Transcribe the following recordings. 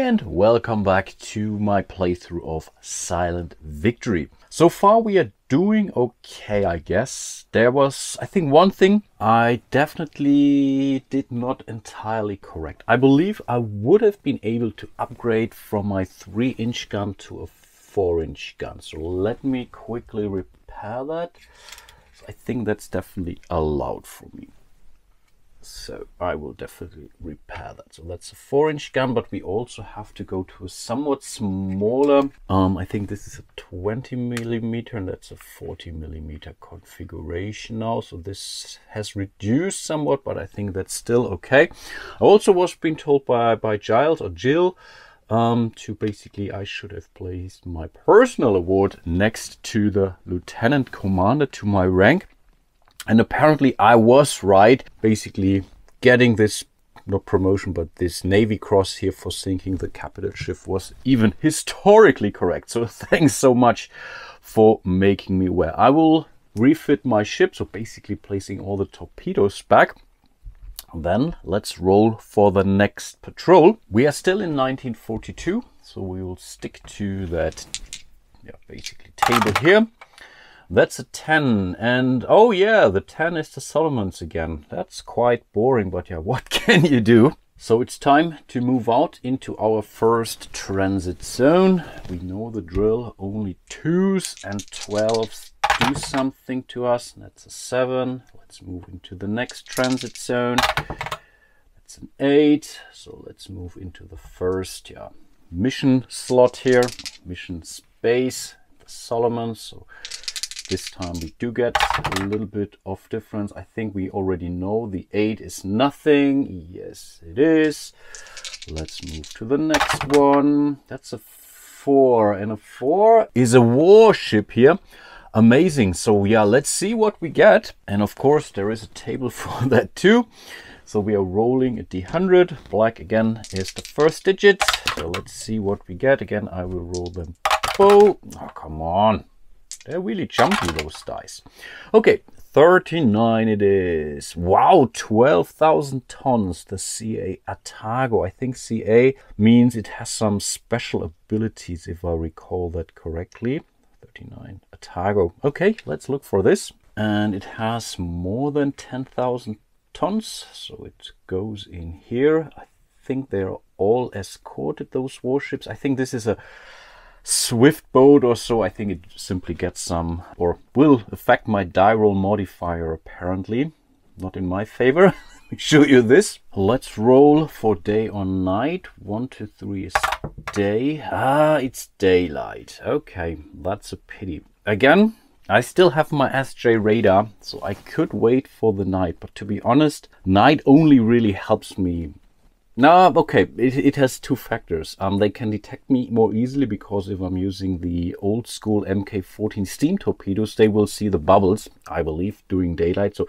and welcome back to my playthrough of Silent Victory. So far we are doing okay, I guess. There was, I think, one thing I definitely did not entirely correct. I believe I would have been able to upgrade from my 3-inch gun to a 4-inch gun. So let me quickly repair that. So I think that's definitely allowed for me. So I will definitely repair that. So that's a 4-inch gun, but we also have to go to a somewhat smaller. I think this is a 20mm and that's a 40mm configuration now. So this has reduced somewhat, but I think that's still okay. I also was being told by Giles or Jill to basically I should have placed my personal award next to the lieutenant commander to my rank. And apparently I was right, basically getting this, not promotion, but this Navy Cross here for sinking the capital ship was even historically correct. So thanks so much for making me aware. I will refit my ship, so basically placing all the torpedoes back. Then let's roll for the next patrol. We are still in 1942, so we will stick to that, basically table here. That's a 10, and oh yeah, the 10 is the Solomons again. That's quite boring, but yeah, what can you do? So it's time to move out into our first transit zone. We know the drill, only 2s and 12s do something to us. That's a 7. Let's move into the next transit zone. That's an 8. So let's move into the first mission slot here, mission space, the Solomons. So this time we do get a little bit of difference. I think we already know the 8 is nothing. Yes, it is. Let's move to the next one. That's a 4, and a 4 is a warship here. Amazing. So yeah, let's see what we get. And of course there is a table for that too. So we are rolling a D100. Black again is the first digit. So let's see what we get. Again, I will roll them both. Oh, come on. They're really jumpy, those dice. Okay, 39 it is. Wow, 12,000 tons, the CA Atago. I think CA means it has some special abilities, if I recall that correctly. 39 Atago. Okay, let's look for this. And it has more than 10,000 tons, so it goes in here. I think they're all escorted, those warships. I think this is a swift boat or so. I think it simply gets some, or will affect my die roll modifier apparently. Not in my favor. Let me show you this. Let's roll for day or night. 1, 2, 3 is day. Ah, it's daylight. Okay, that's a pity. Again, I still have my SJ radar, so I could wait for the night. But to be honest, night only really helps me. No, okay, it has 2 factors. They can detect me more easily because if I'm using the old school Mk14 steam torpedoes, they will see the bubbles, I believe, during daylight. So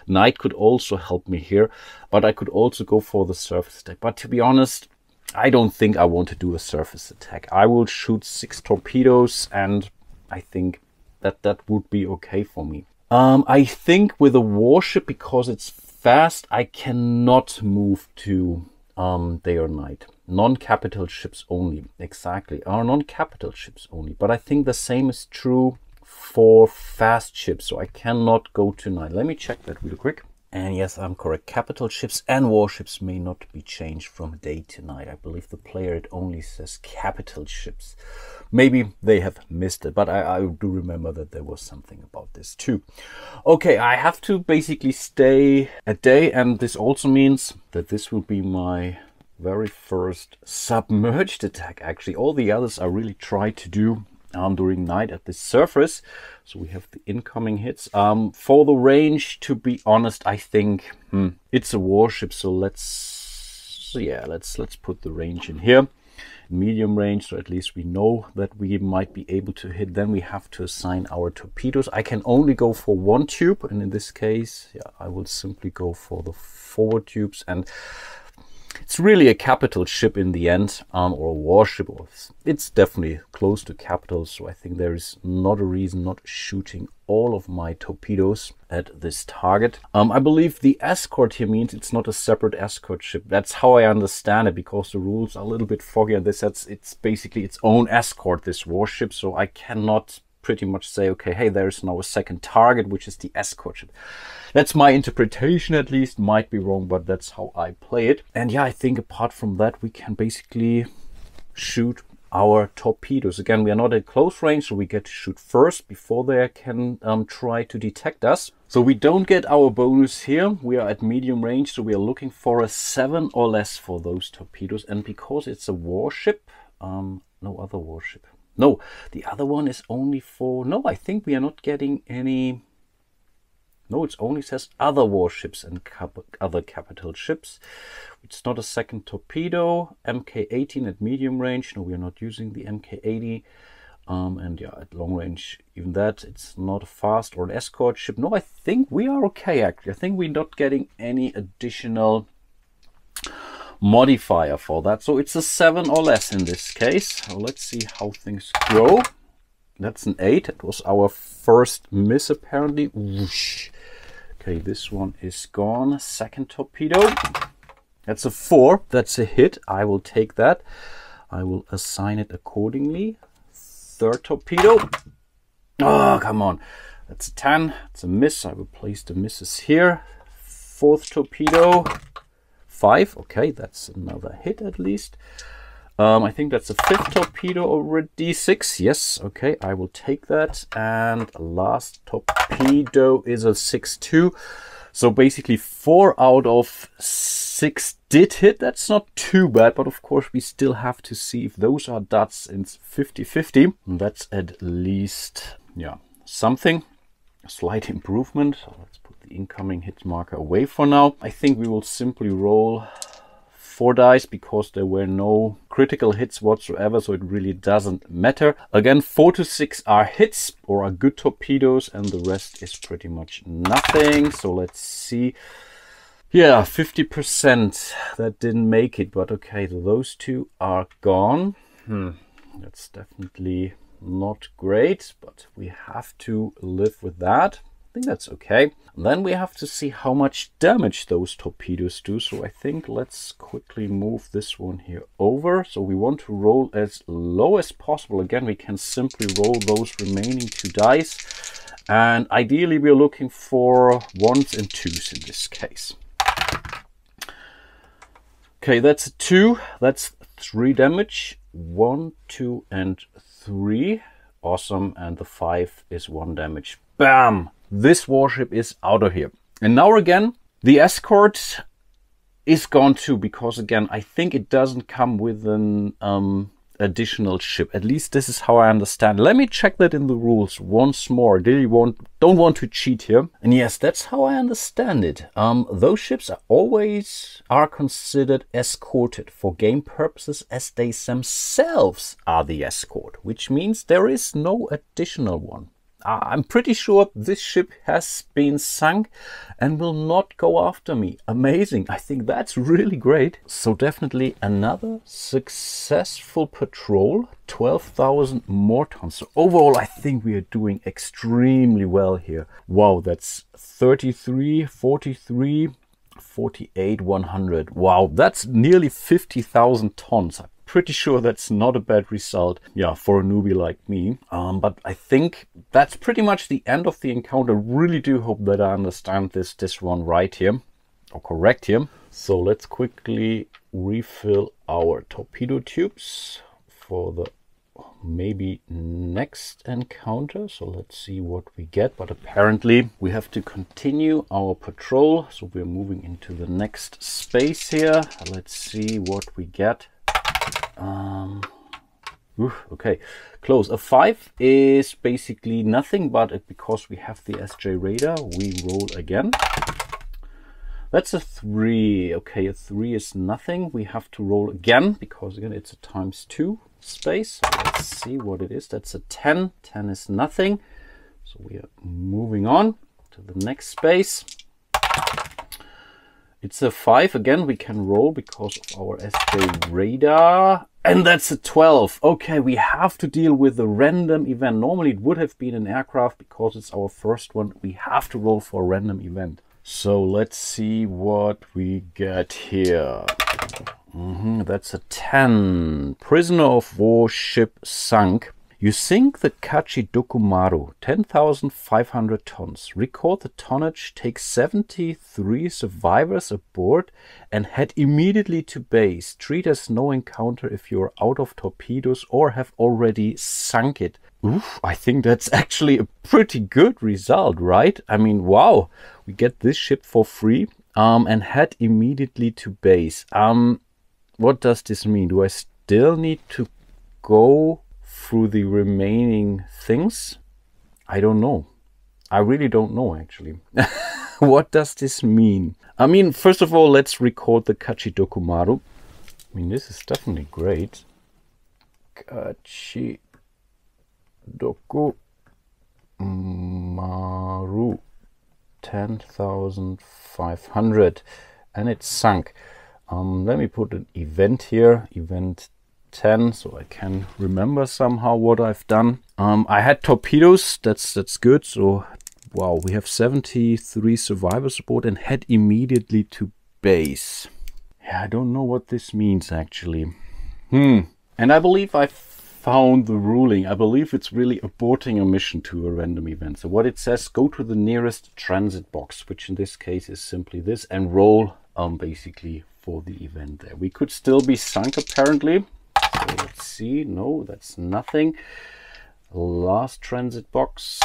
night could also help me here, but I could also go for the surface attack. But to be honest, I don't think I want to do a surface attack. I will shoot 6 torpedoes and I think that would be okay for me. I think with a warship, because it's fast, I cannot move to day or night. Non-capital ships only. Exactly, are non-capital ships only. But I think the same is true for fast ships, so I cannot go to night. Let me check that real quick. And yes, I'm correct. Capital ships and warships may not be changed from day to night. I believe the player, it only says capital ships. Maybe they have missed it, but I do remember that there was something about this too. Okay, I have to basically stay a day, and this also means that this will be my very first submerged attack. Actually, all the others I really try to do during night at the surface. So we have the incoming hits. For the range, to be honest, I think it's a warship. So let's put the range in here. Medium range, so at least we know that we might be able to hit. Then we have to assign our torpedoes. I can only go for 1 tube, and in this case, I will simply go for the forward tubes. And It's really a capital ship in the end, or a warship. Or it's definitely close to capital, so I think there is not a reason not shooting all of my torpedoes at this target. I believe the escort here means it's not a separate escort ship. That's how I understand it, because the rules are a little bit foggy and this says it's basically its own escort, this warship, so I cannot pretty much say, okay, hey, there's now a second target, which is the escort ship. That's my interpretation, at least. Might be wrong, but that's how I play it. And yeah, I think apart from that, we can basically shoot our torpedoes. Again, we are not at close range, so we get to shoot first before they can try to detect us. So we don't get our bonus here. We are at medium range, so we are looking for a 7 or less for those torpedoes. And because it's a warship, no other warship. No, the other one is only for... No, I think we are not getting any... No, it only says other warships and other capital ships. It's not a second torpedo. Mk18 at medium range. No, we are not using the Mk80. And yeah, at long range, even that, it's not a fast or an escort ship. No, I think we are okay, actually. I think we're not getting any additional modifier for that, so it's a 7 or less in this case. So let's see how things go. That's an 8. It was our first miss apparently. Whoosh. Okay, this one is gone. Second torpedo, that's a 4. That's a hit. I will take that. I will assign it accordingly. Third torpedo, oh come on, that's a 10. It's a miss. I will place the misses here. Fourth torpedo, 5. Okay, that's another hit at least. I think that's a 5th torpedo already. 6. Yes, okay, I will take that. And last torpedo is a 6-2. So basically 4 out of 6 did hit. That's not too bad, but of course we still have to see if those are dots. It's 50-50. That's at least, yeah, something. A slight improvement. So let's put the incoming hit marker away for now. I think we will simply roll 4 dice because there were no critical hits whatsoever, so it really doesn't matter. Again, 4 to 6 are hits or are good torpedoes, and the rest is pretty much nothing. So let's see. Yeah, 50%. That didn't make it, but okay, those 2 are gone. That's definitely not great, but we have to live with that. I think that's okay. And then we have to see how much damage those torpedoes do. So I think let's quickly move this one here over. So we want to roll as low as possible. Again, we can simply roll those remaining 2 dice. And ideally we're looking for 1s and 2s in this case. Okay, that's a 2. That's 3 damage. 1, 2, and 3. Awesome. And the 5 is 1 damage. Bam! This warship is out of here. And now again, the escort is gone too, because again, I think it doesn't come with an additional ship. At least this is how I understand. Let me check that in the rules once more. Don't want to cheat here. And yes, that's how I understand it. Those ships are considered escorted for game purposes, as they themselves are the escort, which means there is no additional one. I'm pretty sure this ship has been sunk and will not go after me. Amazing. I think that's really great. So definitely another successful patrol. 12,000 more tons. So overall, I think we are doing extremely well here. Wow, that's 33, 43, 48, 100. Wow, that's nearly 50,000 tons. Pretty sure that's not a bad result, yeah, for a newbie like me. But I think that's pretty much the end of the encounter. Really do hope that I understand this one right here, or correct here. So let's quickly refill our torpedo tubes for the maybe next encounter. So let's see what we get. But apparently we have to continue our patrol. So we're moving into the next space here. Let's see what we get. Okay, close. A 5 is basically nothing, but because we have the SJ radar, we roll again. That's a 3. Okay, a 3 is nothing. We have to roll again because again it's a ×2 space. So let's see what it is. That's a 10. 10 is nothing. So we are moving on to the next space. It's a 5. Again, we can roll because of our SJ radar. And that's a 12. Okay, we have to deal with the random event. Normally it would have been an aircraft because it's our first one. We have to roll for a random event. So let's see what we get here. That's a 10. Prisoner of war ship sunk. You sink the Kachidokumaru, 10,500 tons. Record the tonnage, take 73 survivors aboard and head immediately to base. Treat as no encounter if you are out of torpedoes or have already sunk it. Oof, I think that's actually a pretty good result, right? I mean, wow, we get this ship for free and head immediately to base. What does this mean? Do I still need to go through the remaining things? I don't know. I really don't know, actually. What does this mean? I mean, first of all, let's record the Kachidokumaru. I mean, this is definitely great. Kachidokumaru, 10,500, and it sunk. Let me put an event here, event 10, so I can remember somehow what I've done. I had torpedoes, that's good. So wow, we have 73 survivors aboard and head immediately to base. Yeah, I don't know what this means actually. And I believe I found the ruling. I believe it's really aborting a mission to a random event. So what it says, go to the nearest transit box, which in this case is simply this, and roll basically for the event there. We could still be sunk apparently. So let's see. No, that's nothing. Last transit box.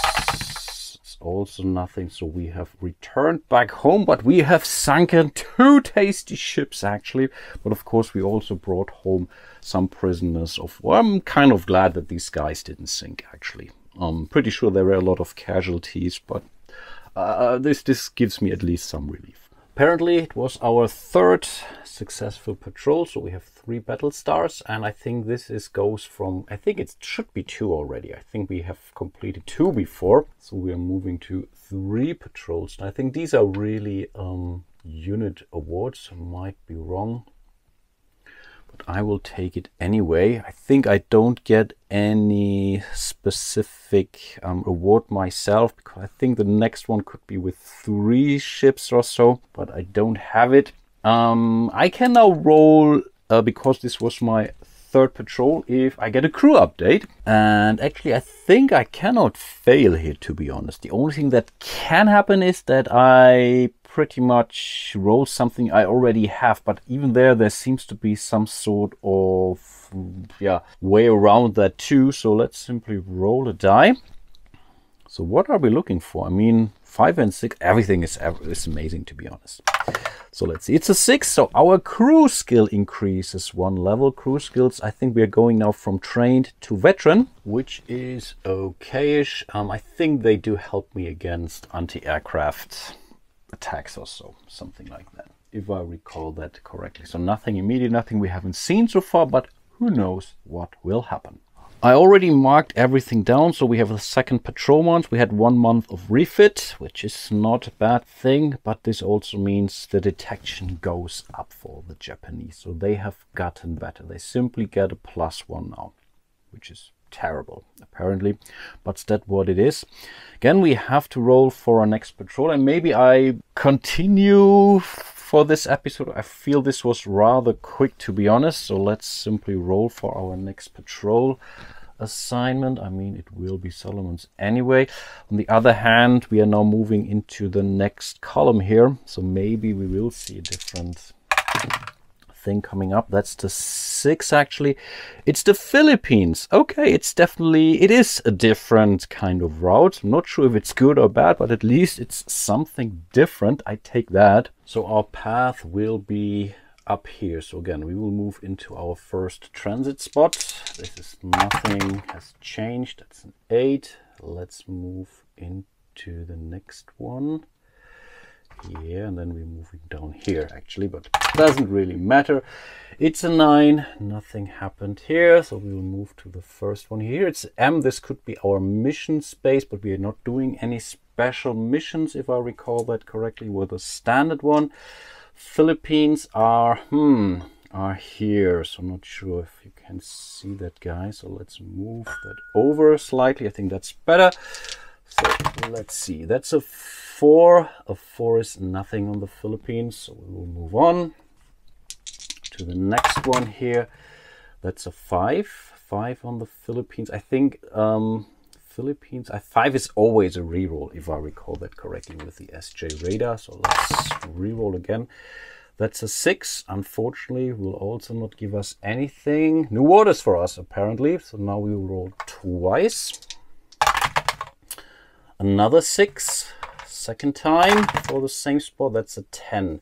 It's also nothing. So we have returned back home, but we have sunken 2 tasty ships actually. But of course, we also brought home some prisoners of war. I'm kind of glad that these guys didn't sink actually. I'm pretty sure there were a lot of casualties, but this gives me at least some relief. Apparently it was our 3rd successful patrol, so we have 3 battle stars, and I think this goes from, I think it should be 2 already. I think we have completed 2 before, so we are moving to 3 patrols. And I think these are really unit awards. I might be wrong, but I will take it anyway. I think I don't get any specific award myself, because I think the next one could be with 3 ships or so, but I don't have it. I can now roll, because this was my 3rd patrol, if I get a crew update. And actually I think I cannot fail here, to be honest. The only thing that can happen is that I pretty much roll something I already have, but even there seems to be some sort of way around that too. So let's simply roll a die. So what are we looking for? I mean, 5 and 6, everything is amazing, to be honest. So let's see, it's a 6, so our crew skill increases 1 level. Crew skills, I think we are going now from trained to veteran, which is okay-ish. I think they do help me against anti-aircraft attacks or so, something like that, if I recall that correctly. So nothing immediate, nothing we haven't seen so far, but who knows what will happen. I already marked everything down, so we have a 2nd patrol month. We had 1 month of refit, which is not a bad thing, but this also means the detection goes up for the Japanese. So they have gotten better. They simply get a +1 now, which is terrible apparently, but that's what it is. Again, we have to roll for our next patrol, and maybe I continue for this episode. I feel this was rather quick, to be honest, so let's simply roll for our next patrol assignment. I mean, it will be Solomon's anyway. On the other hand, we are now moving into the next column here, so maybe we will see a different thing coming up. That's the 6 actually. It's the Philippines. Okay, it is a different kind of route. I'm not sure if it's good or bad, but at least it's something different. I take that. So our path will be up here. So again, we will move into our first transit spot. This is nothing has changed. That's an 8. Let's move into the next one. Yeah, and then we're moving down here actually, but it doesn't really matter. It's a 9. Nothing happened here, so we will move to the first one here. It's M. This could be our mission space, but we are not doing any special missions, if I recall that correctly, with a standard one. Philippines are here, so I'm not sure if you can see that, guys. So let's move that over slightly. I think that's better. So let's see, that's a 4. A 4 is nothing on the Philippines, so we will move on to the next one here. That's a 5. 5 on the Philippines. I think Philippines, 5 is always a reroll, if I recall that correctly, with the SJ radar. So let's reroll again. That's a 6. Unfortunately, will also not give us anything. New orders for us, apparently. So now we will roll twice. Another 6. Second time for the same spot. That's a 10.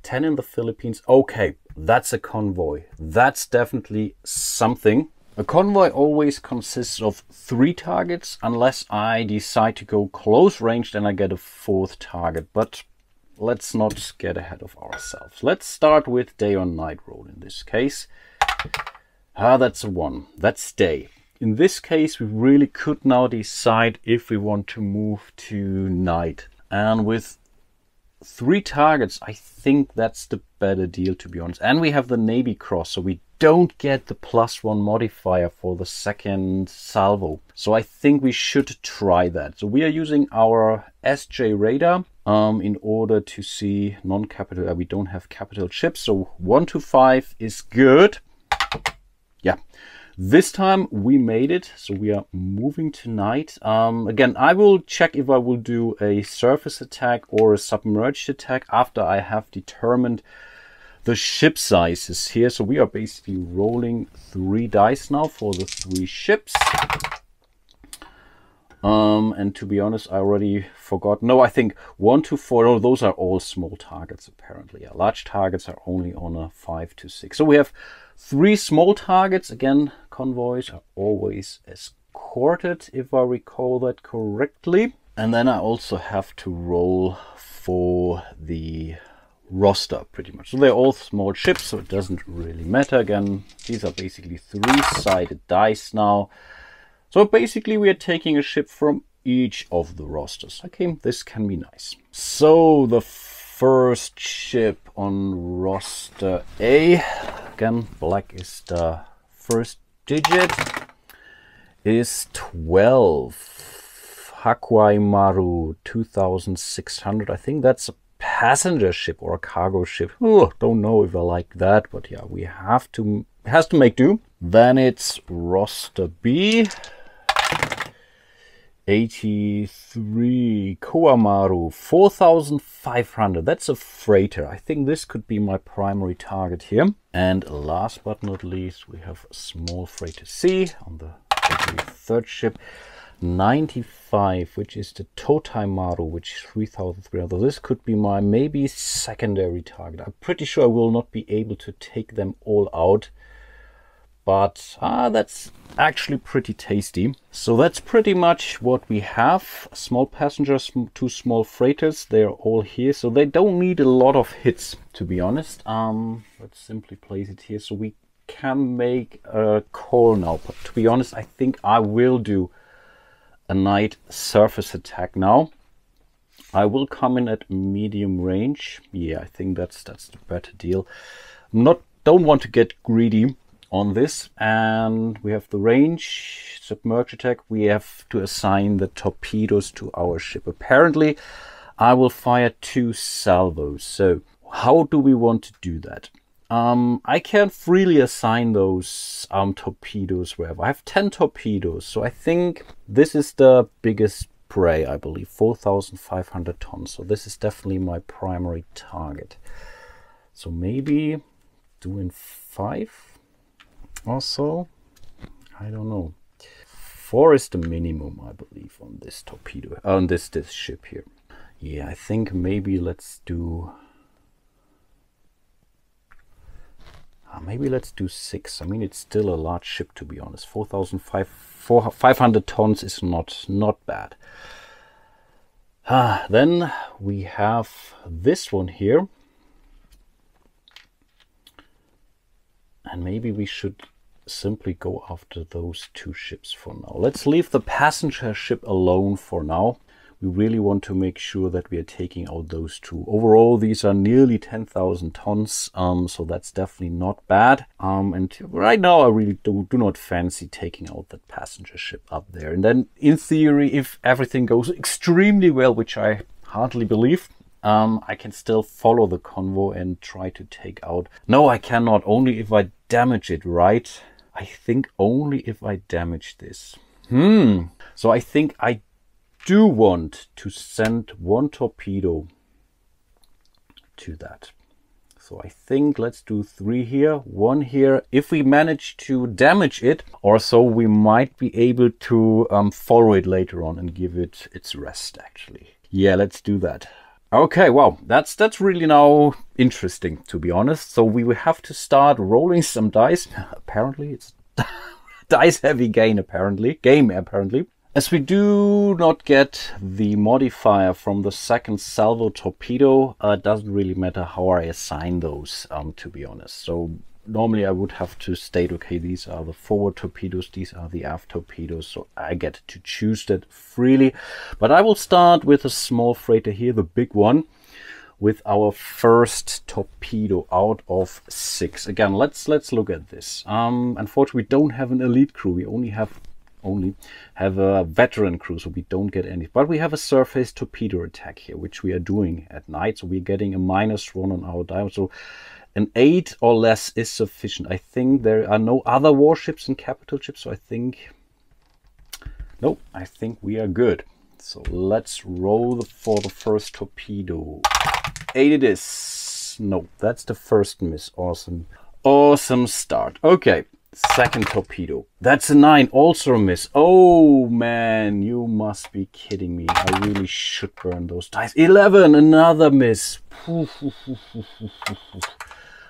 10 in the Philippines. Okay, that's a convoy. That's definitely something. A convoy always consists of 3 targets, unless I decide to go close range, then I get a 4th target. But let's not get ahead of ourselves. Let's start with day or night roll in this case. That's a 1. That's day. In this case, we really could now decide if we want to move to night. And with 3 targets, I think that's the better deal, to be honest. And we have the Navy cross, so we don't get the +1 modifier for the second salvo. So I think we should try that. So we are using our SJ radar in order to see non-capital. We don't have capital ships, so 1 to 5 is good. Yeah. This time we made it, so we are moving tonight. Again, I will check if I will do a surface attack or a submerged attack after I have determined the ship sizes here. So we are basically rolling 3 dice now for the 3 ships. And to be honest, I already forgot. No, I think 1 to 4, no, those are all small targets apparently. Yeah, large targets are only on a 5 to 6. So we have 3 small targets. Again, convoys are always escorted, if I recall that correctly. And then I also have to roll for the roster pretty much. So they're all small ships, so it doesn't really matter. Again, these are basically 3-sided dice now. So basically we are taking a ship from each of the rosters. Okay, this can be nice. So the first ship on roster A, again, black is the first digit, is 12. Hakuai Maru 2600. I think that's a passenger ship or a cargo ship. Oh, don't know if I like that, but yeah, we have to, it has to make do. Then it's roster B. 83 Koamaru 4500. That's a freighter. I think this could be my primary target here. And last but not least, we have small freighter C on the 3rd ship. 95, which is the Totai Maru, which is 3300. This could be my maybe secondary target. I'm pretty sure I will not be able to take them all out. But that's actually pretty tasty. So that's pretty much what we have. Small passengers, 2 small freighters, they're all here. So they don't need a lot of hits, to be honest. Let's simply place it here so we can make a call now. But to be honest, I think I will do a night surface attack now. I will come in at medium range. Yeah, I think that's the better deal. Don't want to get greedy on this, and we have the range, submerge attack. We have to assign the torpedoes to our ship. Apparently, I will fire 2 salvos. So how do we want to do that? I can freely assign those torpedoes wherever. I have 10 torpedoes, so I think this is the biggest prey, I believe, 4,500 tons. So this is definitely my primary target. So maybe doing 5 also, I don't know. 4 is the minimum, I believe, on this torpedo, on this ship here. Yeah, I think maybe let's do. Maybe let's do 6. I mean, it's still a large ship, to be honest. 4,500 tons is not bad. Then we have this one here. And maybe we should simply go after those 2 ships for now. Let's leave the passenger ship alone for now. we really want to make sure that we are taking out those two. Overall, these are nearly 10,000 tons, so that's definitely not bad. And right now, I really do not fancy taking out that passenger ship up there. And then, in theory, if everything goes extremely well, which I hardly believe, I can still follow the convoy and try to take out... No, I cannot, only if I damage it, right? I think only if I damage this. So I think I do want to send one torpedo to that. So I think let's do 3 here, 1 here. If we manage to damage it or so, we might be able to follow it later on and give it its rest, actually. Yeah, let's do that. Okay, wow, that's really now interesting, to be honest. So we will have to start rolling some dice. Apparently it's dice heavy game apparently. As we do not get the modifier from the second salvo torpedo, it doesn't really matter how I assign those, to be honest. So normally I would have to state, okay, these are the forward torpedoes, these are the aft torpedoes, so I get to choose that freely. But I will start with a small freighter here, the big one, with our first torpedo out of 6. Again, let's look at this. Unfortunately, we don't have an elite crew. We only have a veteran crew, so we don't get any. But we have a surface torpedo attack here, which we are doing at night. So we're getting a -1 on our dive. So an 8 or less is sufficient. I think there are no other warships and capital ships, so I think we are good. So let's roll for the first torpedo. 8 it is. No, that's the first miss. Awesome. Awesome start. Okay, second torpedo. That's a 9, also a miss. Oh man, you must be kidding me. I really should burn those dice. 11, another miss.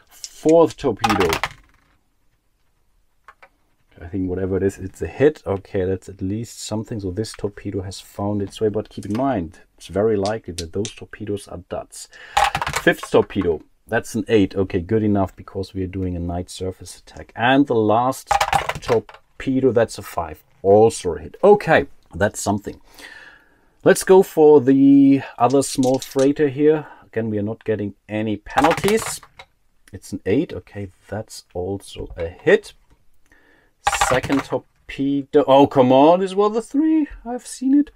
Fourth torpedo. I think whatever it is, it's a hit. Okay, that's at least something. So this torpedo has found its way, but keep in mind, it's very likely that those torpedoes are duds. Fifth torpedo, that's an 8. Okay, good enough because we are doing a night surface attack. And the last torpedo, that's a 5. Also a hit. Okay, that's something. Let's go for the other small freighter here. Again, we are not getting any penalties. It's an 8. Okay, that's also a hit. Second torpedo. Oh, come on. This was a 3. I've seen it.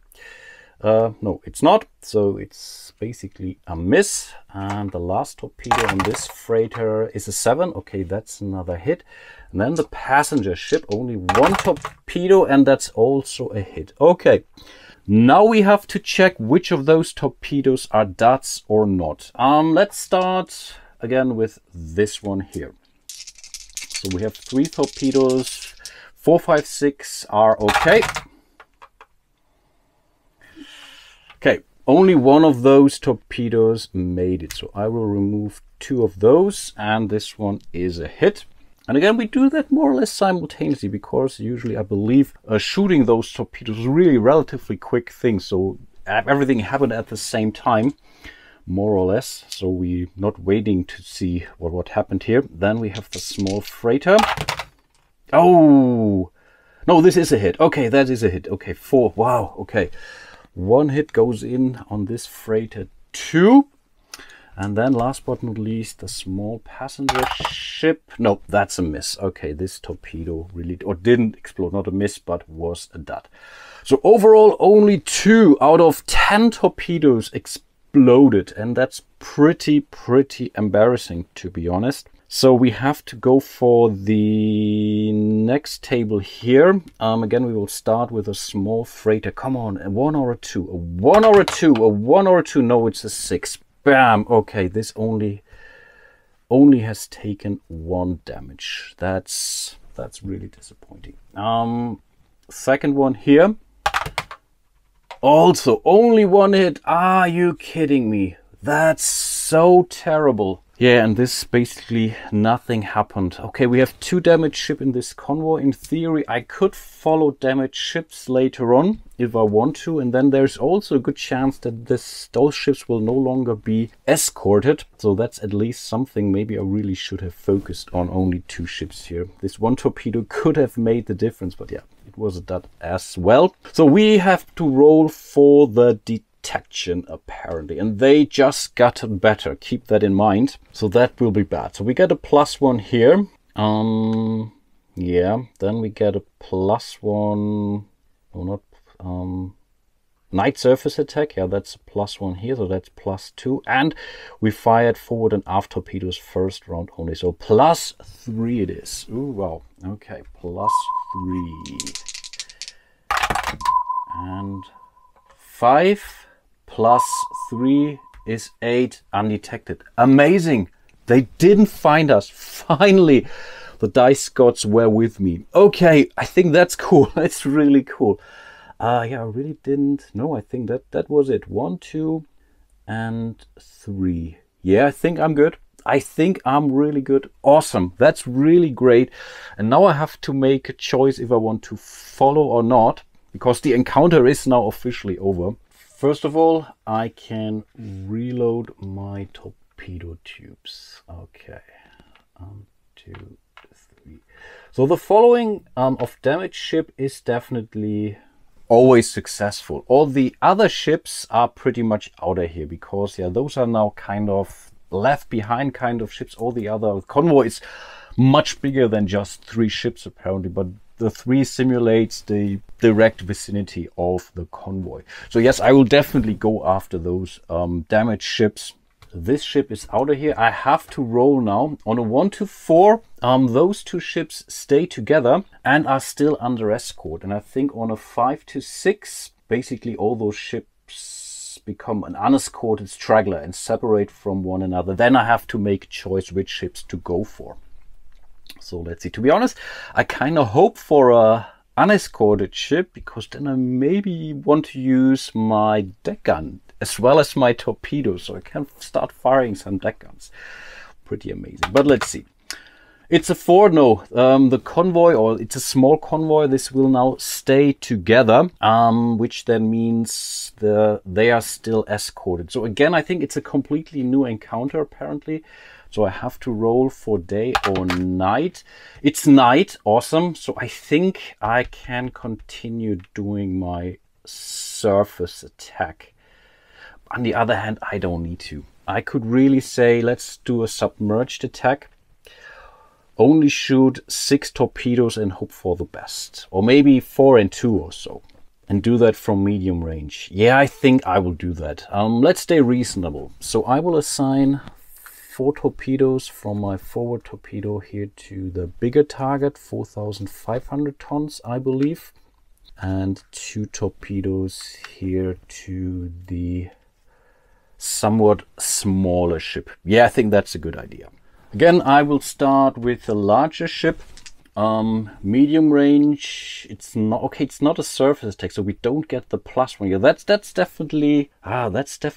No, it's not. So it's basically a miss. And the last torpedo on this freighter is a 7. Okay, that's another hit. And then the passenger ship, only 1 torpedo, and that's also a hit. Okay. Now we have to check which of those torpedoes are duds or not. Let's start again with this one here. So we have 3 torpedoes. 4, 5, 6 are okay. Okay, only 1 of those torpedoes made it. So I will remove 2 of those, and this one is a hit. And again, we do that more or less simultaneously because usually I believe shooting those torpedoes is really relatively quick thing. So everything happened at the same time, more or less. So we're not waiting to see what happened here. Then we have the small freighter. Oh, no, this is a hit. Okay, that is a hit. Okay, 4. Wow, okay. 1 hit goes in on this freighter 2. And then last but not least, the small passenger ship. No, that's a miss. Okay, this torpedo really, or didn't explode, not a miss, but was a dud. So overall, only 2 out of 10 torpedoes exploded. And that's pretty embarrassing, to be honest. So we have to go for the next table here. Again, we will start with a small freighter. Come on, a 1 or a 2, a 1 or a 2, a 1 or a 2. No, it's a 6. Bam. Okay, this only has taken 1 damage. That's really disappointing. Second one here. Also, only 1 hit. Are you kidding me? That's so terrible. Yeah, and this basically nothing happened. Okay, we have 2 damaged ships in this convoy. In theory, I could follow damaged ships later on if I want to. And then there's also a good chance that those ships will no longer be escorted. So that's at least something maybe I really should have focused on only 2 ships here. This 1 torpedo could have made the difference, but yeah, it was a dot as well. So we have to roll for the detection apparently, and they just got better. Keep that in mind. So that will be bad. So we get a +1 here. Yeah, then we get a +1. Oh, not night surface attack. Yeah, that's a +1 here, so that's +2. And we fired forward and aft torpedoes first round only, so +3 it is. Ooh, wow. Okay, +3 and 5 +3 is 8, undetected. Amazing. They didn't find us. Finally, the dice gods were with me. Okay, I think that's cool. That's really cool. Yeah, I really didn't know. I think that was it. 1, 2, and 3. Yeah, I think I'm good. I think I'm really good. Awesome. That's really great. And now I have to make a choice if I want to follow or not, because the encounter is now officially over. First of all, I can reload my torpedo tubes. Okay. 2, 3. So the following of damage ship is definitely always successful. All the other ships are pretty much out of here, because yeah, those are now kind of left behind kind of ships. All the other convoy is much bigger than just 3 ships apparently, but the 3 simulates the direct vicinity of the convoy. So yes, I will definitely go after those damaged ships. This ship is out of here. I have to roll now. On a 1 to 4, those 2 ships stay together and are still under escort. And I think on a 5 to 6, basically all those ships become an unescorted straggler and separate from one another. Then I have to make a choice which ships to go for. So let's see. To be honest, I kind of hope for a unescorted ship, because then I maybe want to use my deck gun as well as my torpedoes, so I can start firing some deck guns. Pretty amazing. But let's see. It's a 4. No, the convoy, or it's a small convoy, this will now stay together, which then means they are still escorted. So again, I think it's a completely new encounter apparently. So I have to roll for day or night. It's night. Awesome. So I think I can continue doing my surface attack. On the other hand, I don't need to. I could really say, let's do a submerged attack. Only shoot 6 torpedoes and hope for the best. Or maybe 4 and 2 or so. And do that from medium range. Yeah, I think I will do that. Let's stay reasonable. So I will assign 4 torpedoes from my forward torpedo here to the bigger target, 4,500 tons, I believe. And 2 torpedoes here to the somewhat smaller ship. Yeah, I think that's a good idea. Again, I will start with the larger ship. Medium range, it's not okay. It's not a surface attack, so we don't get the +1. Yeah, that's definitely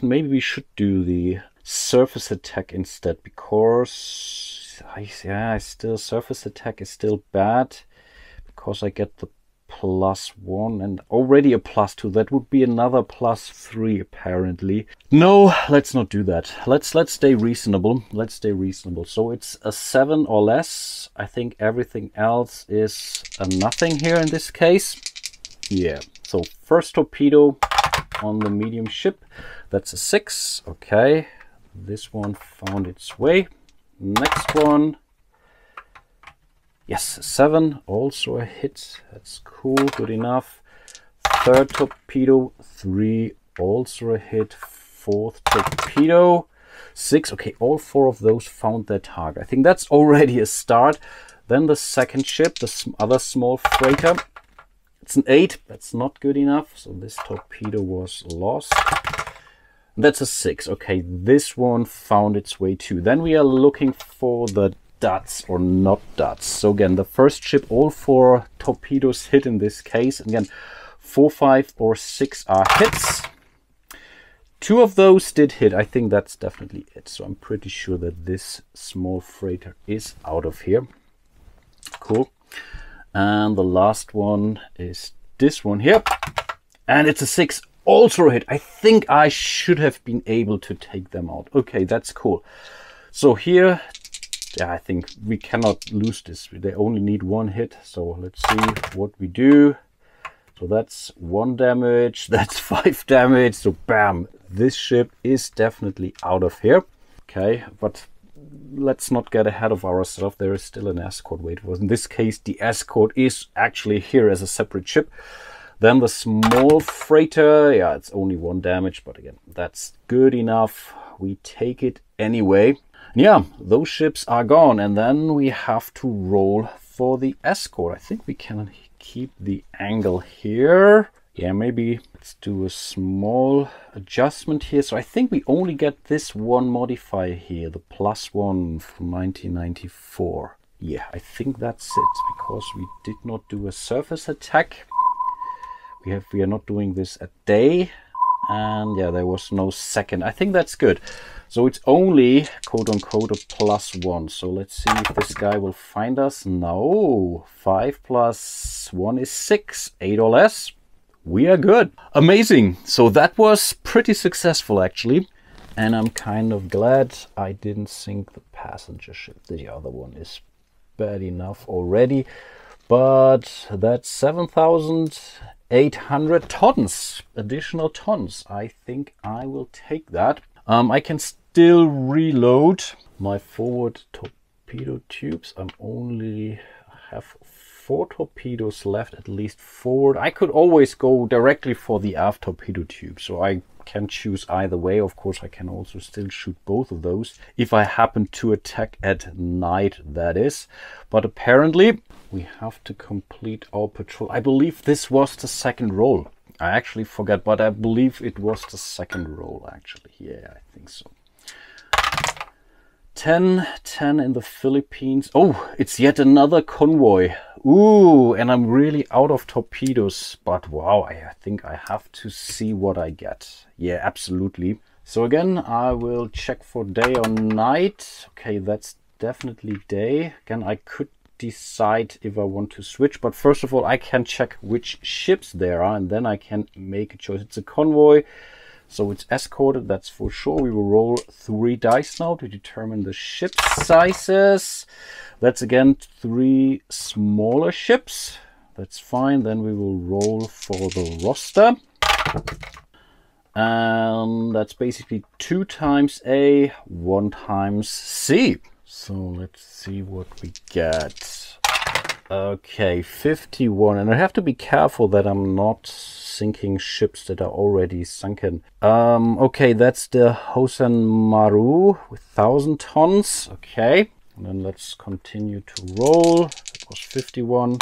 maybe we should do the surface attack instead, because surface attack is still bad, because I get the +1 and already a +2. That would be another +3 apparently. No, let's not do that. Let's stay reasonable. Let's stay reasonable. So it's a 7 or less. I think everything else is a nothing here in this case. Yeah. So first torpedo on the medium ship. That's a 6. Okay. This one found its way. Next one. Yes, 7, also a hit. That's cool, good enough. Third torpedo, 3, also a hit. Fourth torpedo, 6. Okay, all 4 of those found their target. I think that's already a start. Then the second ship, the other small freighter. It's an 8, that's not good enough. So this torpedo was lost. That's a 6. Okay, this one found its way too. Then we are looking for the dots or not dots. So again, the first ship, all 4 torpedoes hit in this case. Again, 4, 5, or 6 are hits. 2 of those did hit. I think that's definitely it. So I'm pretty sure that this small freighter is out of here. Cool. And the last one is this one here. And it's a 6. Also a hit. I think I should have been able to take them out. Okay, that's cool. So here, yeah, I think we cannot lose this. They only need 1 hit. So let's see what we do. So that's 1 damage, that's 5 damage. So bam, this ship is definitely out of here. Okay, but let's not get ahead of ourselves. There is still an escort wait for us. In this case, the escort is actually here as a separate ship. Then the small freighter, yeah, it's only 1 damage, but again, that's good enough. We take it anyway. Yeah, those ships are gone, and then we have to roll for the escort. I think we can keep the angle here. Yeah, maybe let's do a small adjustment here. So I think we only get this one modifier here, the +1 from 1994. Yeah, I think that's it, because we did not do a surface attack. We are not doing this at day, and yeah, there was no second. I think that's good. So it's only quote unquote a +1. So let's see if this guy will find us. No, 5 + 1 is 6, 8 or less. We are good. Amazing. So that was pretty successful actually. And I'm kind of glad I didn't sink the passenger ship. The other one is bad enough already. But that's 7,800 tons, additional tons. I think I will take that. I can still reload my forward torpedo tubes. I'm only have 4 torpedoes left, at least forward. I could always go directly for the aft torpedo tube, so I can choose either way. Of course, I can also still shoot both of those if I happen to attack at night, that is. But apparently we have to complete our patrol. I believe this was the second roll. I actually forgot, but I believe it was the second roll actually. Yeah, I think so. 10 in the Philippines. Oh, it's yet another convoy. Ooh, and I'm really out of torpedoes, but wow, I think I have to see what I get. Yeah, absolutely. So again, I will check for day or night. Okay, that's definitely day. Again, I could decide if I want to switch, but first of all, I can check which ships there are, and then I can make a choice. It's a convoy, so it's escorted, that's for sure. We will roll 3 dice now to determine the ship sizes. That's again 3 smaller ships. That's fine. Then we will roll for the roster. And that's basically 2 times A, 1 times C. So let's see what we get. Okay, 51. And I have to be careful that I'm not sinking ships that are already sunken. Okay, that's the Hosen Maru with 1,000 tons. Okay, and then let's continue to roll. That was 51.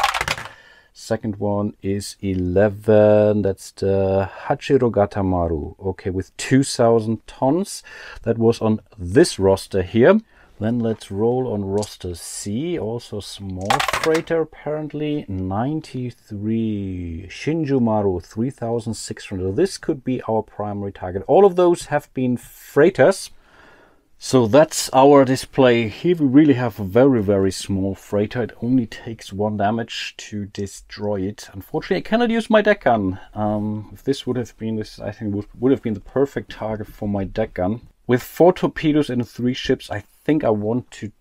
Second one is 11. That's the Hachirogata Maru. Okay, with 2,000 tons. That was on this roster here. Then let's roll on roster C, also small freighter apparently, 93, Shinju Maru, 3,600. This could be our primary target. All of those have been freighters. So that's our display. Here we really have a very, very small freighter. It only takes 1 damage to destroy it. Unfortunately, I cannot use my deck gun. If this would have been, this I think would have been the perfect target for my deck gun. With 4 torpedoes and 3 ships, I think I want to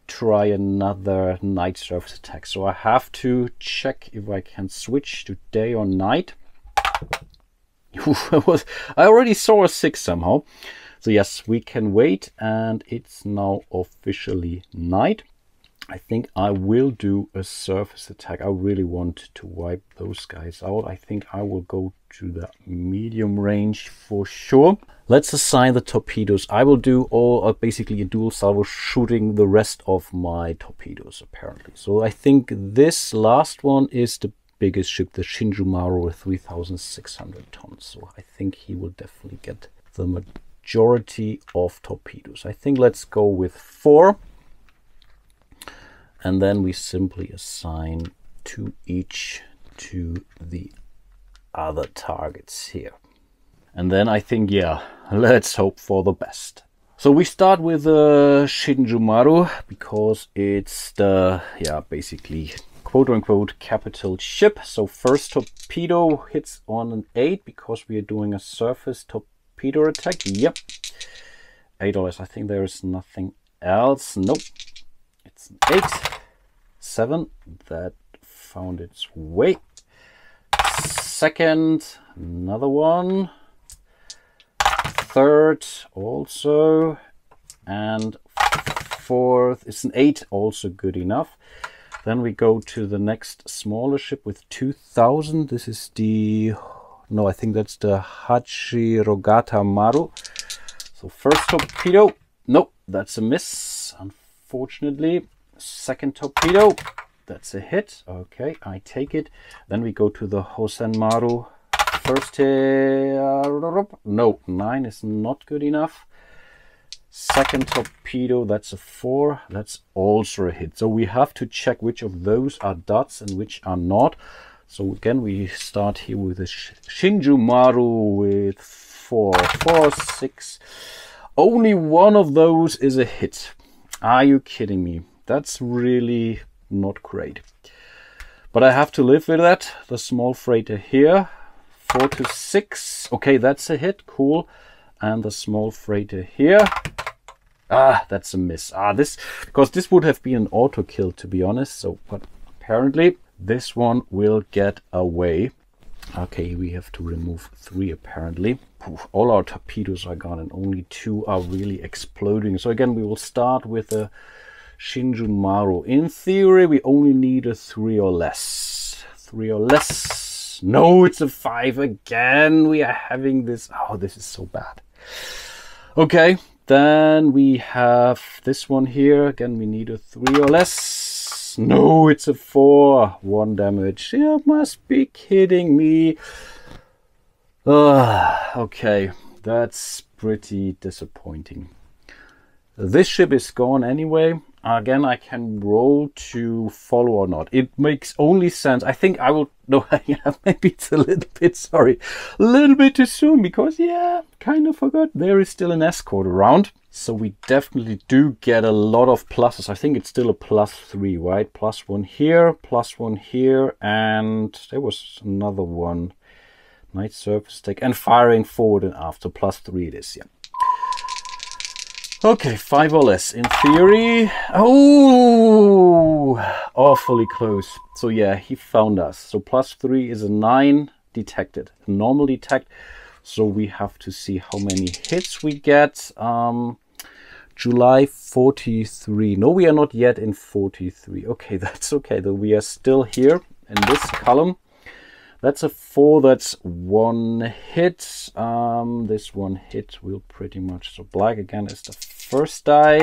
try another night surface attack. So I have to check if I can switch to day or night. I already saw a 6 somehow. So yes, we can wait, and it's now officially night. I think I will do a surface attack. I really want to wipe those guys out. I think I will go to the medium range for sure. Let's assign the torpedoes. I will do all basically a dual salvo, shooting the rest of my torpedoes apparently. So I think this last one is the biggest ship, the Shinju Maru with 3,600 tons. So I think he will definitely get the majority of torpedoes. I think let's go with 4. And then we simply assign 2 each to the other targets here. And then I think, yeah, let's hope for the best. So we start with the Shinju Maru because it's the, yeah, basically quote-unquote capital ship. So first torpedo hits on an 8 because we are doing a surface torpedo attack. Yep, $8. I think there is nothing else. Nope, it's an 8. 7, that found its way. second, another one. Third also, and fourth is an 8, also good enough. Then we go to the next smaller ship with 2000. This is the, no, I think that's the Hachirogata Maru. So first torpedo, nope, that's a miss, unfortunately. Second torpedo, that's a hit. Okay, I take it. Then we go to the Hosen Maru. First hit, no, 9 is not good enough. Second torpedo, that's a 4, that's also a hit. So we have to check which of those are dots and which are not. So again, we start here with the Shinju Maru with 4, 6. Only one of those is a hit. Are you kidding me? That's really not great. But I have to live with that. The small freighter here, 4 to 6. Okay, that's a hit, cool. And the small freighter here. Ah, that's a miss. Because this would have been an auto kill, to be honest. So, but apparently this one will get away. Okay, we have to remove 3 apparently. Poof, all our torpedoes are gone and only 2 are really exploding. So again, we will start with a Shinju Maru. In theory, we only need a 3 or less. 3 or less. No, it's a 5 again. We are having this. Oh, this is so bad. Okay, then we have this one here. Again, we need a 3 or less. No, it's a 4. 1 damage. You must be kidding me. Okay, that's pretty disappointing. This ship is gone anyway. Again, I can roll to follow or not. It makes only sense. I think I will, no, yeah, maybe it's a little bit, sorry, a little bit too soon because, yeah, kind of forgot there is still an escort around. So we definitely do get a lot of pluses. I think it's still a +3, right? +1 here, +1 here, and there was another one. Night surface tech and firing forward and after, +3 it is, yeah. Okay, 5 or less in theory. Oh, awfully close. So yeah, he found us. So +3 is a 9 detected, a normal detect. So we have to see how many hits we get. July 43. No, we are not yet in 43. Okay, that's okay though. We are still here in this column. That's a 4, that's 1 hit. This 1 hit will pretty much, so black again is the first die.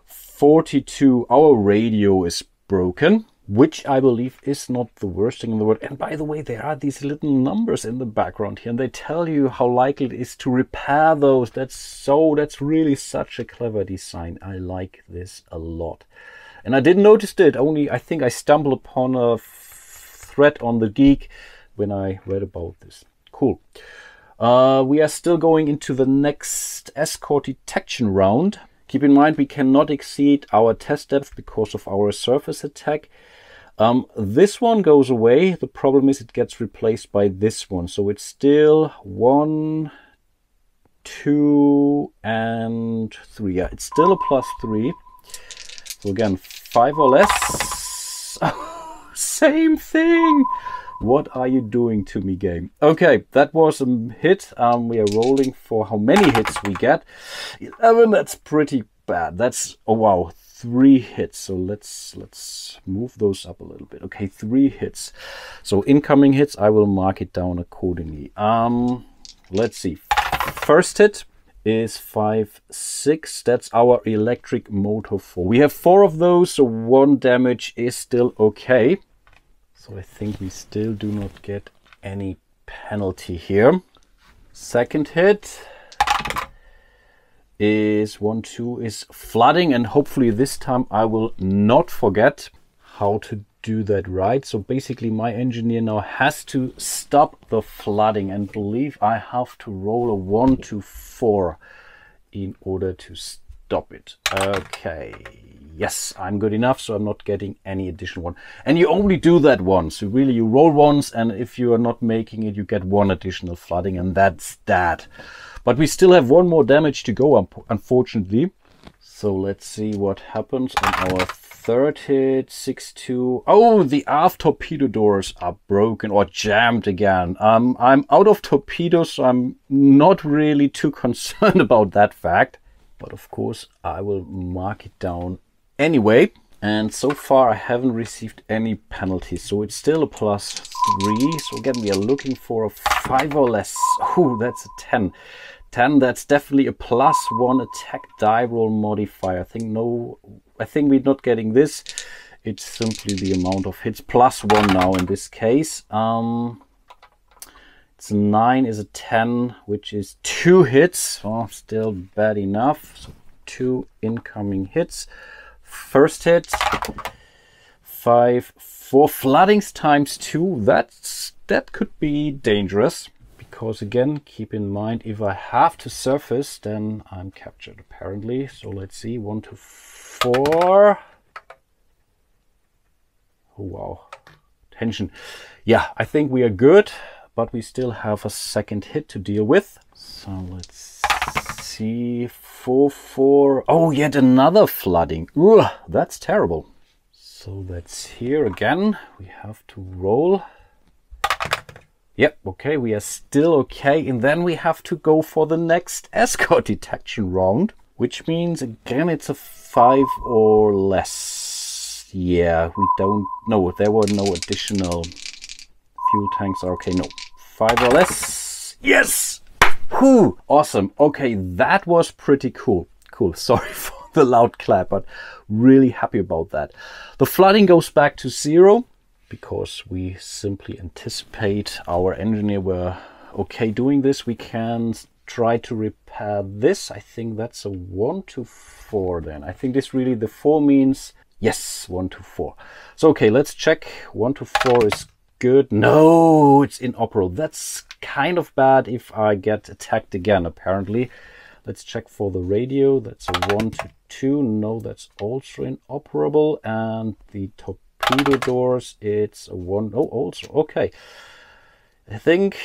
42, our radio is broken, which I believe is not the worst thing in the world. And by the way, there are these little numbers in the background here, and they tell you how likely it is to repair those. That's really such a clever design. I like this a lot. And I didn't notice it, only I think I stumbled upon a thread on the Geek when I read about this. Cool. We are still going into the next escort detection round. Keep in mind we cannot exceed our test depth because of our surface attack. This one goes away. The problem is it gets replaced by this one. So it's still 1, 2, and 3. Yeah, it's still a +3. So again, 5 or less. Same thing. What are you doing to me, game? Okay, that was a hit. We are rolling for how many hits we get. 11, that's pretty bad. That's, oh wow, 3 hits. So let's move those up a little bit. Okay, 3 hits. So incoming hits, I will mark it down accordingly. Let's see. First hit is 5, 6. That's our electric motor 4. We have 4 of those, so 1 damage is still okay. So I think we still do not get any penalty here. Second hit is 1, 2 is flooding, and hopefully this time I will not forget how to do that right. So basically my engineer now has to stop the flooding, and believe I have to roll a 1 to 4 in order to stop it. Okay, yes, I'm good enough, so I'm not getting any additional one. And you only do that once. So really, you roll once, and if you are not making it, you get 1 additional flooding, and that's that. But we still have 1 more damage to go, unfortunately. So let's see what happens on our third hit, 6-2. Oh, the aft torpedo doors are broken or jammed again. I'm out of torpedoes, so I'm not really too concerned about that fact. But of course, I will mark it down anyway. And so far, I haven't received any penalties, so it's still a +3. So again, we are looking for a 5 or less. Oh, that's a 10. 10, that's definitely a +1 attack die roll modifier. I think we're not getting this. It's simply the amount of hits, +1 now in this case. It's a 9 is a 10, which is 2 hits. Oh, still bad enough. So 2 incoming hits. First hit, 5, 4 floodings ×2. That could be dangerous. Because again, keep in mind, if I have to surface, then I'm captured apparently. So let's see, 1 to 4. Oh, wow, tension. Yeah, I think we are good, but we still have a second hit to deal with. So let's see, 4, 4. Oh, yet another flooding. Ugh, that's terrible. So that's here again. We have to roll. Yep, okay, we are still okay. And then we have to go for the next escort detection round, which means, again, it's a 5 or less. Yeah, we don't know. There were no additional fuel tanks. Okay, no. 5 or less. Yes! Whew! Awesome. Okay, that was pretty cool. Cool. Sorry for the loud clap, but really happy about that. The flooding goes back to 0. Because we simply anticipate our engineer were okay doing this. We can try to repair this. I think that's a 1 to 4 then. I think this really, the 4 means, yes, 1 to 4. So, okay, let's check. 1 to 4 is good. No, it's inoperable. That's kind of bad if I get attacked again, apparently. Let's check for the radio. That's a 1 to 2. No, that's also inoperable. And the torpedo doors, it's a 1. Oh, also okay. I think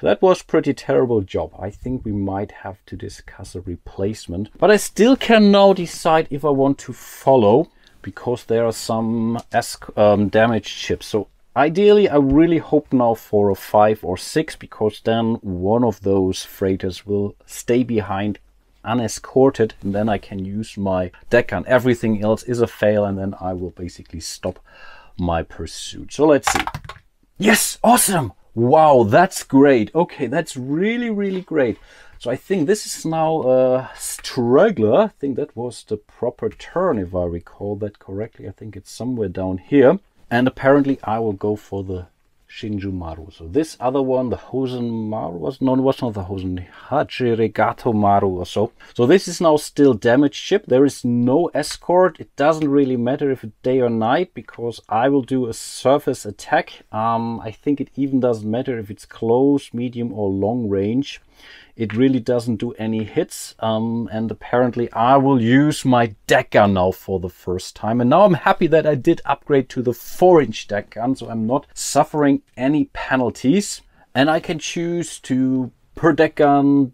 that was pretty terrible job. I think we might have to discuss a replacement, but I still can now decide if I want to follow, because there are some damaged ships. So ideally, I really hope now for a 5 or 6, because then one of those freighters will stay behind unescorted, and then I can use my deck gun. Everything else is a fail, and then I will basically stop my pursuit. So let's see. Yes, awesome. Wow, that's great. Okay, that's really, really great. So I think this is now a straggler. I think that was the proper turn, if I recall that correctly. I think it's somewhere down here. And apparently I will go for the Shinju Maru. So this other one, the Hosen Maru, was not the Hosen, Hachiregato Maru or so. So this is now still damaged ship. There is no escort. It doesn't really matter if it's day or night, because I will do a surface attack. I think it even doesn't matter if it's close, medium or long range. It really doesn't do any hits, and apparently I will use my deck gun now for the first time. And now I'm happy that I did upgrade to the 4-inch deck gun, so I'm not suffering any penalties. And I can choose to, per deck gun,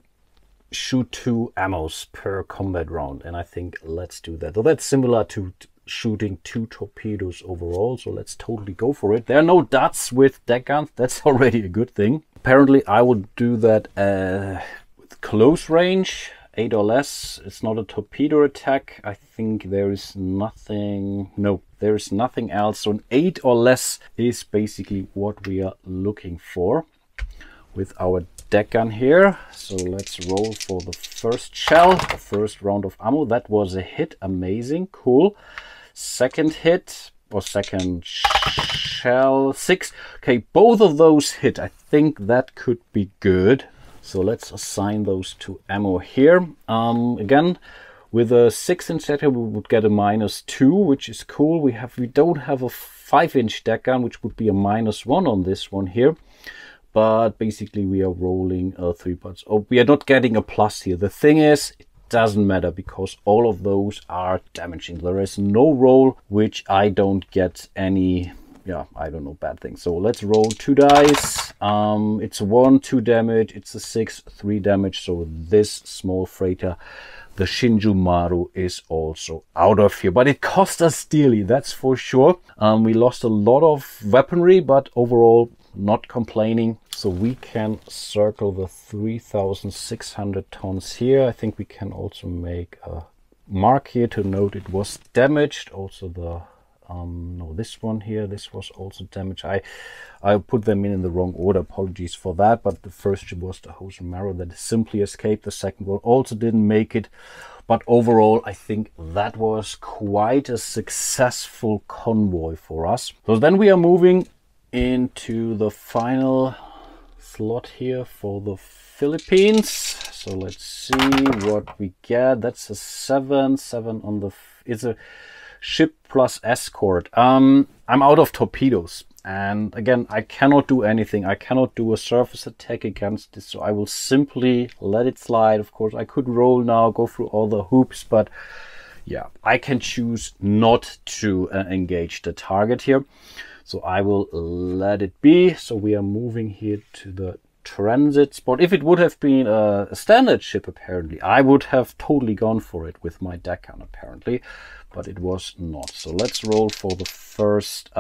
shoot 2 ammos per combat round. And I think let's do that. So that's similar to shooting 2 torpedoes overall, so let's totally go for it. There are no dots with deck guns. That's already a good thing. Apparently I will do that with close range, 8 or less. It's not a torpedo attack. I think there is nothing, no, there is nothing else. So an 8 or less is basically what we are looking for with our deck gun here. So let's roll for the first shell, the first round of ammo. That was a hit. Amazing, cool. Second hit, or second shell, 6. Okay, both of those hit. I think that could be good. So let's assign those to ammo here. Again, with a 6-inch setter, we would get a -2, which is cool. We don't have a 5-inch deck gun, which would be a -1 on this one here. But basically, we are rolling 3 parts. Oh, we are not getting a plus here. The thing is, it doesn't matter, because all of those are damaging. There is no roll which I don't get any, yeah, I don't know, bad things. So let's roll 2 dice. It's a 1, 2 damage. It's a 6, 3 damage. So this small freighter the Shinju Maru is also out of here. But it cost us dearly, that's for sure. We lost a lot of weaponry, but overall not complaining. So we can circle the 3,600 tons here. I think we can also make a mark here to note it was damaged. Also the no, this one here, this was also damaged. I put them in the wrong order, apologies for that, but the first ship was the Hosen Marrow that simply escaped. The second one also didn't make it, but overall I think that was quite a successful convoy for us. So then we are moving into the final slot here for the Philippines. So let's see what we get. That's a 7 on the, it's a ship plus escort. I'm out of torpedoes, and again I cannot do anything. I cannot do a surface attack against this, so I will simply let it slide. Of course I could roll now, go through all the hoops, but yeah, I can choose not to engage the target here, so I will let it be. So we are moving here to the transit spot. If it would have been a standard ship, apparently I would have totally gone for it with my deck gun apparently, but it was not. So let's roll for the first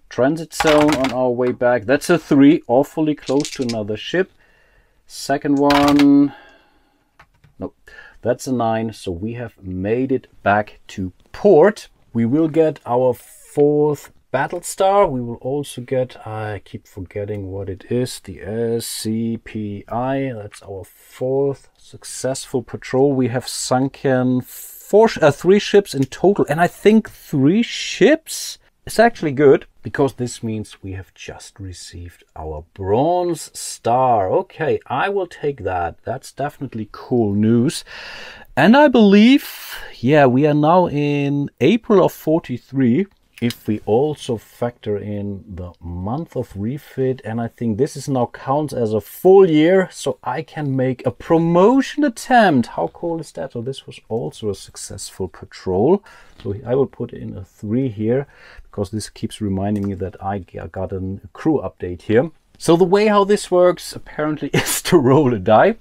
transit zone on our way back. That's a 3, awfully close to another ship. Second one, nope, that's a 9. So we have made it back to port. We will get our 4th battle star. We will also get, I keep forgetting what it is, the SCPI. That's our 4th successful patrol. We have sunken 3 ships in total, and I think 3 ships is actually good, because this means we have just received our bronze star. Okay, I will take that. That's definitely cool news. And I believe, yeah, we are now in April of 43. If we also factor in the month of refit, and I think this is now counts as a full year, so I can make a promotion attempt. How cool is that? So this was also a successful patrol. So I will put in a 3 here, because this keeps reminding me that I got a crew update here. So the way how this works apparently is to roll a die.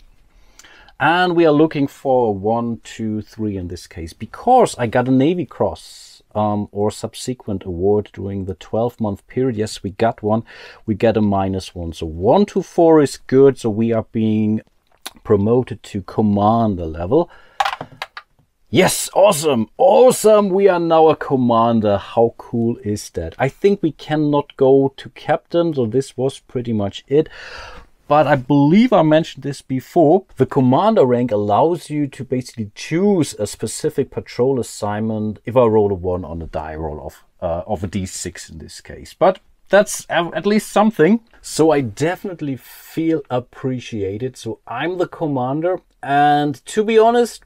And we are looking for a 1, 2, 3 in this case, because I got a Navy Cross or subsequent award during the 12-month period. Yes, we got one. We get a -1. So 1 to 4 is good. So we are being promoted to commander level. Yes, awesome. Awesome. We are now a commander. How cool is that? I think we cannot go to captain. So this was pretty much it. But I believe I mentioned this before. The commander rank allows you to basically choose a specific patrol assignment if I roll a 1 on a die roll of a D6 in this case. But that's at least something. So I definitely feel appreciated. So I'm the commander, and to be honest,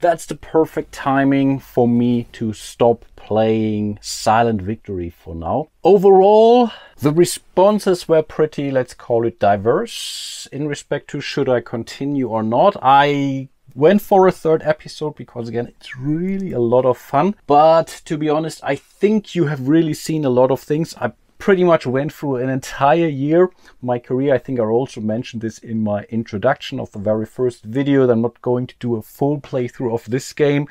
that's the perfect timing for me to stop playing Silent Victory for now. Overall, the responses were pretty, let's call it, diverse in respect to should I continue or not. I went for a 3rd episode because, again, it's really a lot of fun. But to be honest, I think you have really seen a lot of things. I pretty much went through an entire year, my career. I think I also mentioned this in my introduction of the very first video, that I'm not going to do a full playthrough of this game.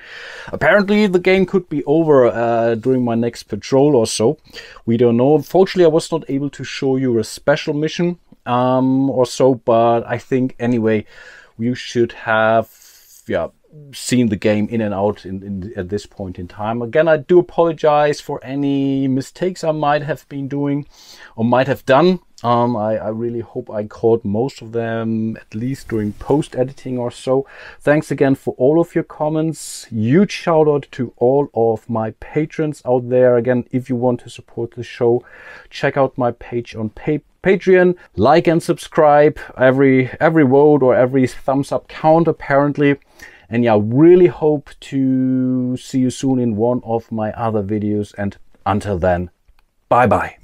Apparently the game could be over during my next patrol or so. We don't know. Unfortunately, I was not able to show you a special mission or so, but I think anyway, you should have, yeah, seen the game in and out at this point in time. Again, I do apologize for any mistakes I might have been doing or might have done. I really hope I caught most of them, at least during post-editing or so. Thanks again for all of your comments. Huge shout out to all of my patrons out there. Again, if you want to support the show, check out my page on Patreon. Like and subscribe. Every vote or every thumbs up count apparently. And yeah, really hope to see you soon in one of my other videos. And until then, bye bye.